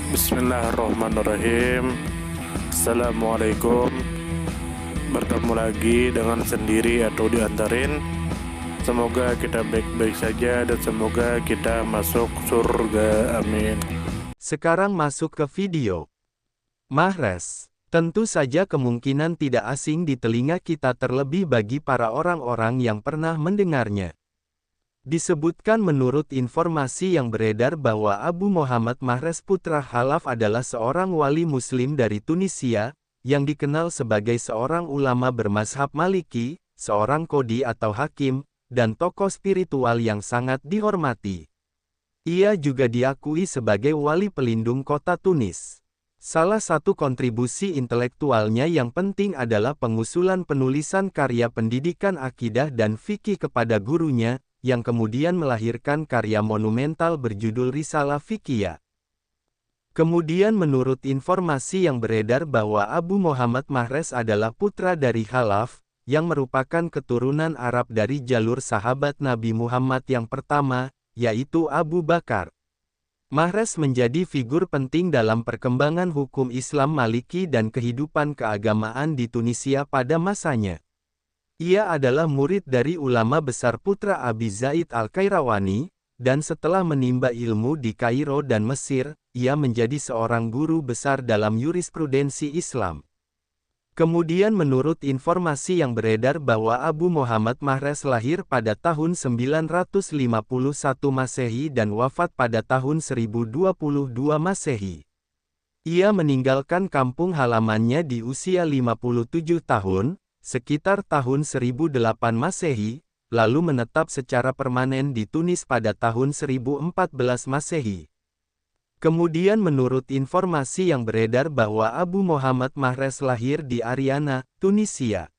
Bismillahirrahmanirrahim. Assalamualaikum. Bertemu lagi dengan sendiri atau diantarin. Semoga kita baik-baik saja dan semoga kita masuk surga. Amin. Sekarang masuk ke video. Mahrez. Tentu saja kemungkinan tidak asing di telinga kita terlebih bagi para orang-orang yang pernah mendengarnya. Disebutkan menurut informasi yang beredar bahwa Abu Muhammad Mahrez putra Khalaf adalah seorang wali muslim dari Tunisia, yang dikenal sebagai seorang ulama bermazhab Maliki, seorang qadhi atau hakim, dan tokoh spiritual yang sangat dihormati. Ia juga diakui sebagai wali pelindung kota Tunis. Salah satu kontribusi intelektualnya yang penting adalah pengusulan penulisan karya pendidikan akidah dan fikih kepada gurunya, yang kemudian melahirkan karya monumental berjudul Risalah Fiqhiyah. Kemudian menurut informasi yang beredar bahwa Abu Muhammad Mahrez adalah putra dari Khalaf, yang merupakan keturunan Arab dari jalur sahabat Nabi Muhammad yang pertama, yaitu Abu Bakar. Mahrez menjadi figur penting dalam perkembangan hukum Islam Maliki dan kehidupan keagamaan di Tunisia pada masanya. Ia adalah murid dari ulama besar putra Abi Zaid Al-Qayrawani, dan setelah menimba ilmu di Kairo dan Mesir, ia menjadi seorang guru besar dalam yurisprudensi Islam. Kemudian menurut informasi yang beredar bahwa Abu Muhammad Mahrez lahir pada tahun 951 Masehi dan wafat pada tahun 1022 Masehi. Ia meninggalkan kampung halamannya di usia 57 tahun, sekitar tahun 1008 Masehi, lalu menetap secara permanen di Tunis pada tahun 1014 Masehi. Kemudian menurut informasi yang beredar bahwa Abu Muhammad Mahrez lahir di Ariana, Tunisia.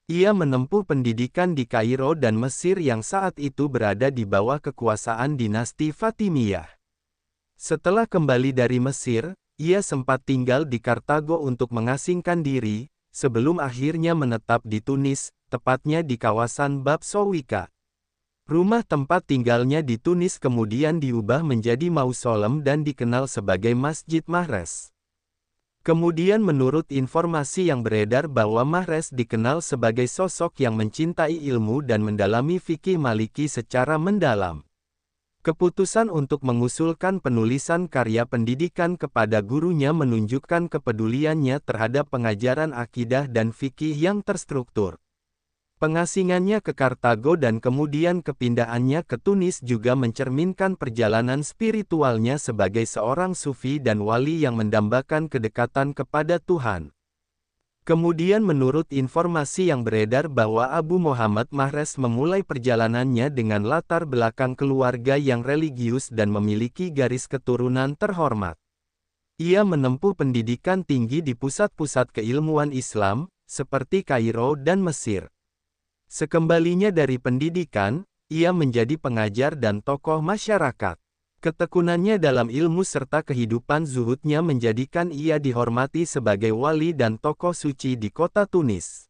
Ia menempuh pendidikan di Kairo dan Mesir yang saat itu berada di bawah kekuasaan dinasti Fatimiyah. Setelah kembali dari Mesir, ia sempat tinggal di Kartago untuk mengasingkan diri, sebelum akhirnya menetap di Tunis, tepatnya di kawasan Bab Sowika. Rumah tempat tinggalnya di Tunis kemudian diubah menjadi mausolem dan dikenal sebagai Masjid Mahrez. Kemudian menurut informasi yang beredar bahwa Mahrez dikenal sebagai sosok yang mencintai ilmu dan mendalami fikih Maliki secara mendalam. Keputusan untuk mengusulkan penulisan karya pendidikan kepada gurunya menunjukkan kepeduliannya terhadap pengajaran akidah dan fikih yang terstruktur. Pengasingannya ke Kartago dan kemudian kepindahannya ke Tunis juga mencerminkan perjalanan spiritualnya sebagai seorang sufi dan wali yang mendambakan kedekatan kepada Tuhan. Kemudian menurut informasi yang beredar bahwa Abu Muhammad Mahrez memulai perjalanannya dengan latar belakang keluarga yang religius dan memiliki garis keturunan terhormat. Ia menempuh pendidikan tinggi di pusat-pusat keilmuan Islam, seperti Kairo dan Mesir. Sekembalinya dari pendidikan, ia menjadi pengajar dan tokoh masyarakat. Ketekunannya dalam ilmu serta kehidupan zuhudnya menjadikan ia dihormati sebagai wali dan tokoh suci di kota Tunis.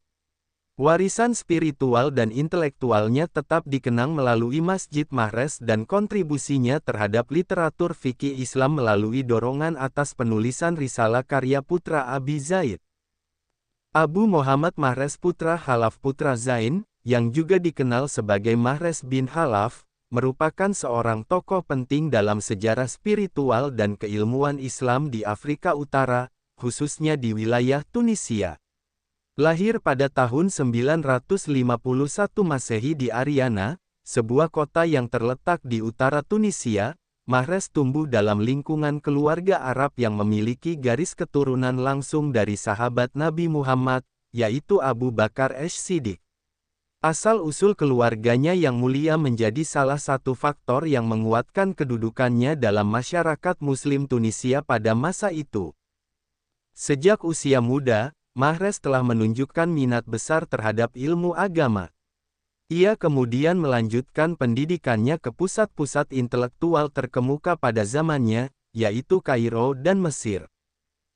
Warisan spiritual dan intelektualnya tetap dikenang melalui Masjid Mahrez dan kontribusinya terhadap literatur fikih Islam melalui dorongan atas penulisan risalah karya putra Abi Zaid. Abu Muhammad Mahrez putra Khalaf putra Zain, yang juga dikenal sebagai Mahrez bin Khalaf, merupakan seorang tokoh penting dalam sejarah spiritual dan keilmuan Islam di Afrika Utara, khususnya di wilayah Tunisia. Lahir pada tahun 951 Masehi di Ariana, sebuah kota yang terletak di utara Tunisia, Mahrez tumbuh dalam lingkungan keluarga Arab yang memiliki garis keturunan langsung dari sahabat Nabi Muhammad, yaitu Abu Bakar As-Siddiq. Asal-usul keluarganya yang mulia menjadi salah satu faktor yang menguatkan kedudukannya dalam masyarakat Muslim Tunisia pada masa itu. Sejak usia muda, Mahrez telah menunjukkan minat besar terhadap ilmu agama. Ia kemudian melanjutkan pendidikannya ke pusat-pusat intelektual terkemuka pada zamannya, yaitu Kairo dan Mesir.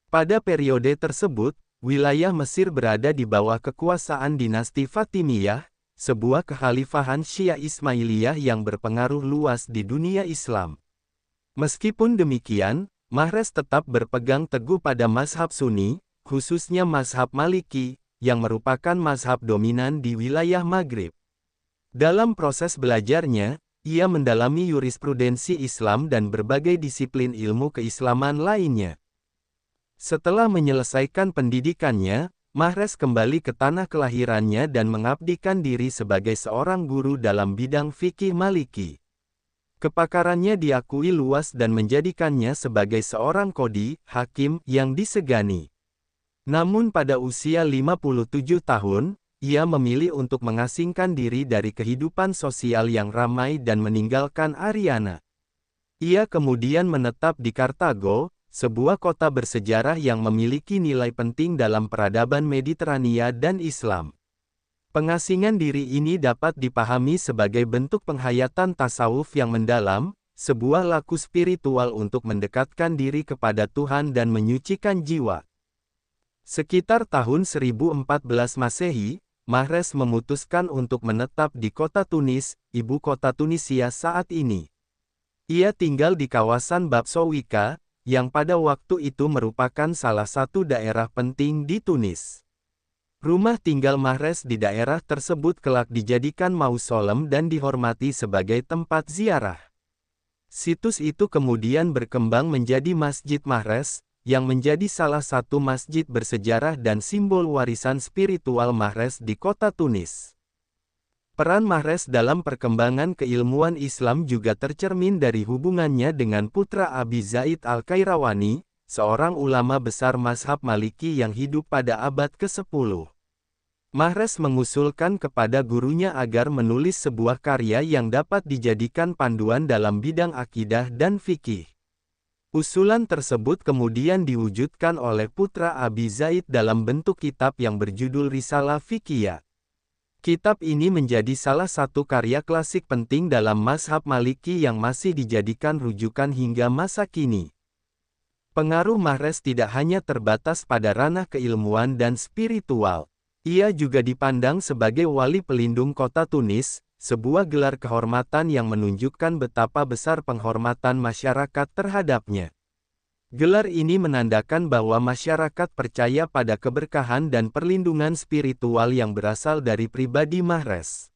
Pada periode tersebut, wilayah Mesir berada di bawah kekuasaan dinasti Fatimiyah, sebuah kekhalifahan Syiah Ismailiyah yang berpengaruh luas di dunia Islam. Meskipun demikian, Mahrez tetap berpegang teguh pada mazhab Sunni, khususnya mazhab Maliki, yang merupakan mazhab dominan di wilayah Maghrib. Dalam proses belajarnya, ia mendalami jurisprudensi Islam dan berbagai disiplin ilmu keislaman lainnya. Setelah menyelesaikan pendidikannya, Mahrez kembali ke tanah kelahirannya dan mengabdikan diri sebagai seorang guru dalam bidang fikih Maliki. Kepakarannya diakui luas dan menjadikannya sebagai seorang qadhi, hakim, yang disegani. Namun pada usia 57 tahun, ia memilih untuk mengasingkan diri dari kehidupan sosial yang ramai dan meninggalkan Ariana. Ia kemudian menetap di Kartago, sebuah kota bersejarah yang memiliki nilai penting dalam peradaban Mediterania dan Islam. Pengasingan diri ini dapat dipahami sebagai bentuk penghayatan tasawuf yang mendalam, sebuah laku spiritual untuk mendekatkan diri kepada Tuhan dan menyucikan jiwa. Sekitar tahun 1014 Masehi, Mahrez memutuskan untuk menetap di kota Tunis, ibu kota Tunisia saat ini. Ia tinggal di kawasan Babsowika, yang pada waktu itu merupakan salah satu daerah penting di Tunis. Rumah tinggal Mahrez di daerah tersebut kelak dijadikan mausolem dan dihormati sebagai tempat ziarah. Situs itu kemudian berkembang menjadi Masjid Mahrez, yang menjadi salah satu masjid bersejarah dan simbol warisan spiritual Mahrez di kota Tunis. Peran Mahrez dalam perkembangan keilmuan Islam juga tercermin dari hubungannya dengan putra Abi Zaid Al-Qayrawani, seorang ulama besar mazhab Maliki yang hidup pada abad ke-10. Mahrez mengusulkan kepada gurunya agar menulis sebuah karya yang dapat dijadikan panduan dalam bidang akidah dan fikih. Usulan tersebut kemudian diwujudkan oleh putra Abi Zaid dalam bentuk kitab yang berjudul Risalah Fiqhiyah. Kitab ini menjadi salah satu karya klasik penting dalam mazhab Maliki yang masih dijadikan rujukan hingga masa kini. Pengaruh Mahrez tidak hanya terbatas pada ranah keilmuan dan spiritual. Ia juga dipandang sebagai wali pelindung kota Tunis, sebuah gelar kehormatan yang menunjukkan betapa besar penghormatan masyarakat terhadapnya. Gelar ini menandakan bahwa masyarakat percaya pada keberkahan dan perlindungan spiritual yang berasal dari pribadi Mahrez.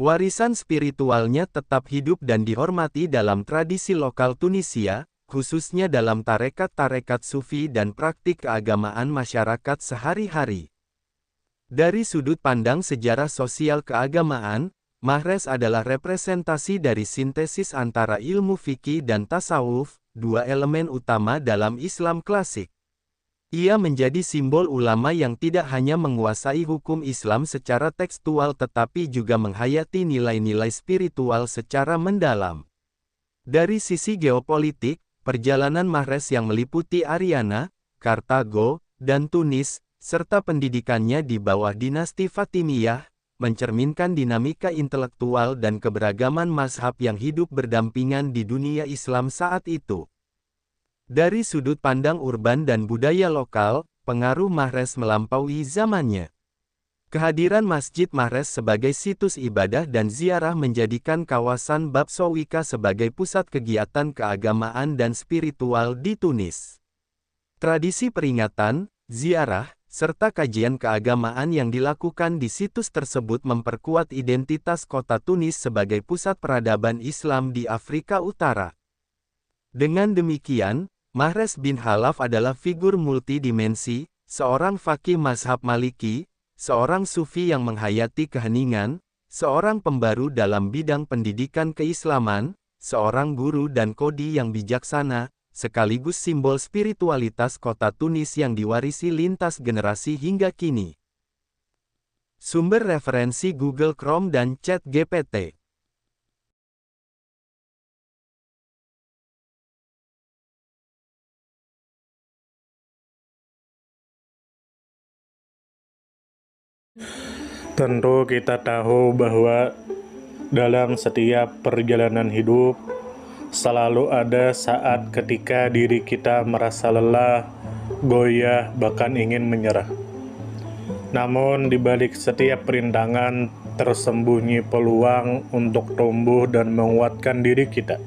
Warisan spiritualnya tetap hidup dan dihormati dalam tradisi lokal Tunisia, khususnya dalam tarekat-tarekat sufi dan praktik keagamaan masyarakat sehari-hari. Dari sudut pandang sejarah sosial keagamaan, Mahrez adalah representasi dari sintesis antara ilmu fikih dan tasawuf, dua elemen utama dalam Islam klasik. Ia menjadi simbol ulama yang tidak hanya menguasai hukum Islam secara tekstual tetapi juga menghayati nilai-nilai spiritual secara mendalam. Dari sisi geopolitik, perjalanan Mahrez yang meliputi Ariana, Kartago, dan Tunis, serta pendidikannya di bawah dinasti Fatimiyah, mencerminkan dinamika intelektual dan keberagaman mazhab yang hidup berdampingan di dunia Islam saat itu. Dari sudut pandang urban dan budaya lokal, pengaruh Mahrez melampaui zamannya. Kehadiran Masjid Mahrez sebagai situs ibadah dan ziarah menjadikan kawasan Babsowika sebagai pusat kegiatan keagamaan dan spiritual di Tunis. Tradisi peringatan, ziarah, serta kajian keagamaan yang dilakukan di situs tersebut memperkuat identitas kota Tunis sebagai pusat peradaban Islam di Afrika Utara. Dengan demikian, Mahrez bin Khalaf adalah figur multidimensi, seorang faqih mazhab Maliki, seorang sufi yang menghayati keheningan, seorang pembaru dalam bidang pendidikan keislaman, seorang guru dan qadhi yang bijaksana, sekaligus simbol spiritualitas kota Tunis yang diwarisi lintas generasi hingga kini. Sumber referensi Google Chrome dan ChatGPT. Tentu kita tahu bahwa dalam setiap perjalanan hidup, selalu ada saat ketika diri kita merasa lelah, goyah, bahkan ingin menyerah. Namun di balik setiap perintangan tersembunyi peluang untuk tumbuh dan menguatkan diri kita.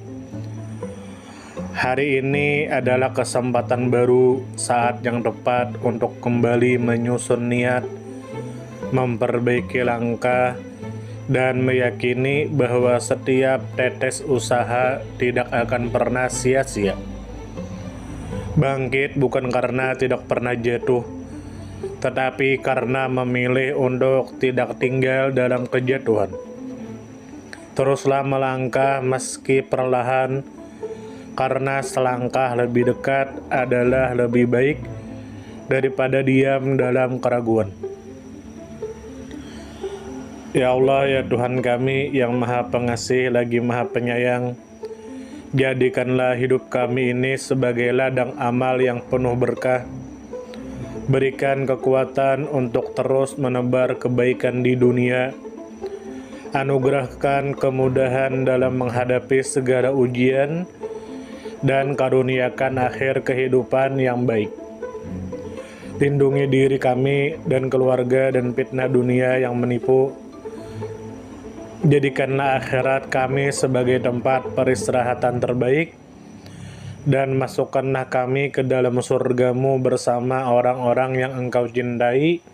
Hari ini adalah kesempatan baru, saat yang tepat untuk kembali menyusun niat, memperbaiki langkah, dan meyakini bahwa setiap tetes usaha tidak akan pernah sia-sia. Bangkit bukan karena tidak pernah jatuh, tetapi karena memilih untuk tidak tinggal dalam kejatuhan. Teruslah melangkah meski perlahan, karena selangkah lebih dekat adalah lebih baik daripada diam dalam keraguan. Ya Allah, ya Tuhan kami yang Maha Pengasih lagi Maha Penyayang, jadikanlah hidup kami ini sebagai ladang amal yang penuh berkah. Berikan kekuatan untuk terus menebar kebaikan di dunia. Anugerahkan kemudahan dalam menghadapi segala ujian, dan karuniakan akhir kehidupan yang baik. Lindungi diri kami dan keluarga dan fitnah dunia yang menipu. Jadikanlah akhirat kami sebagai tempat peristirahatan terbaik, dan masukkanlah kami ke dalam surga-Mu bersama orang-orang yang Engkau cintai,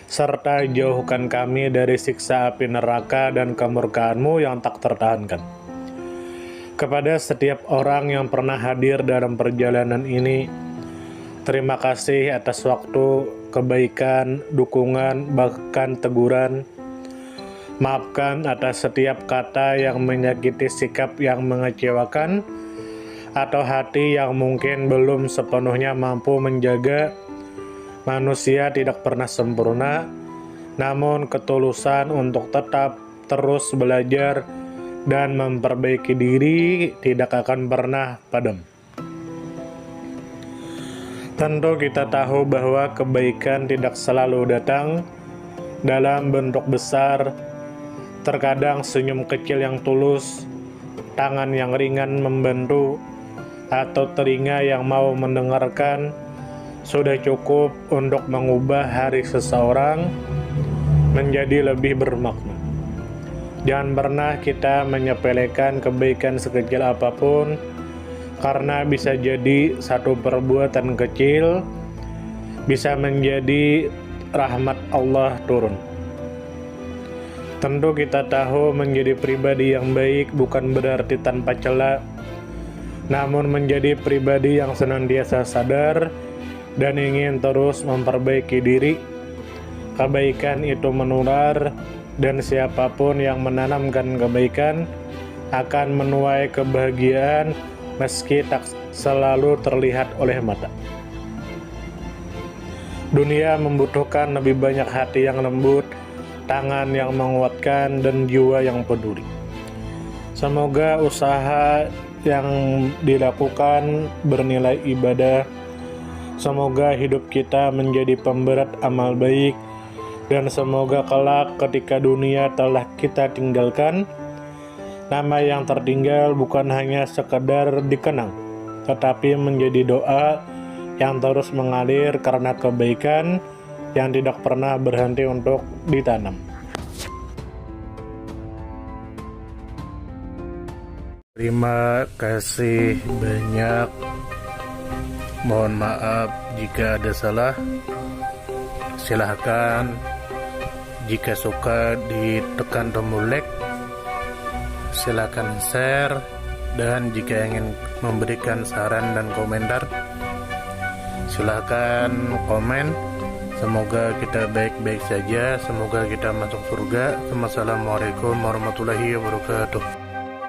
serta jauhkan kami dari siksa api neraka dan kemurkaan-Mu yang tak tertahankan. Kepada setiap orang yang pernah hadir dalam perjalanan ini, terima kasih atas waktu, kebaikan, dukungan, bahkan teguran. Maafkan atas setiap kata yang menyakiti, sikap yang mengecewakan, atau hati yang mungkin belum sepenuhnya mampu menjaga. Manusia tidak pernah sempurna, namun ketulusan untuk tetap terus belajar dan memperbaiki diri tidak akan pernah padam. Tentu kita tahu bahwa kebaikan tidak selalu datang dalam bentuk besar. Terkadang senyum kecil yang tulus, tangan yang ringan membantu, atau telinga yang mau mendengarkan sudah cukup untuk mengubah hari seseorang menjadi lebih bermakna. Jangan pernah kita menyepelekan kebaikan sekecil apapun, karena bisa jadi satu perbuatan kecil bisa menjadi rahmat Allah turun. Tentu kita tahu menjadi pribadi yang baik bukan berarti tanpa celah, namun menjadi pribadi yang senantiasa sadar dan ingin terus memperbaiki diri. Kebaikan itu menular, dan siapapun yang menanamkan kebaikan akan menuai kebahagiaan meski tak selalu terlihat oleh mata. Dunia membutuhkan lebih banyak hati yang lembut, tangan yang menguatkan, dan jiwa yang peduli. Semoga usaha yang dilakukan bernilai ibadah. Semoga hidup kita menjadi pemberat amal baik, dan semoga kelak ketika dunia telah kita tinggalkan, nama yang tertinggal bukan hanya sekedar dikenang, tetapi menjadi doa yang terus mengalir karena kebaikan yang tidak pernah berhenti untuk ditanam. Terima kasih banyak. Mohon maaf jika ada salah. Silahkan jika suka ditekan tombol like. Silahkan share, dan jika ingin memberikan saran dan komentar, silahkan komen. Semoga kita baik-baik saja, semoga kita masuk surga. Wassalamualaikum warahmatullahi wabarakatuh.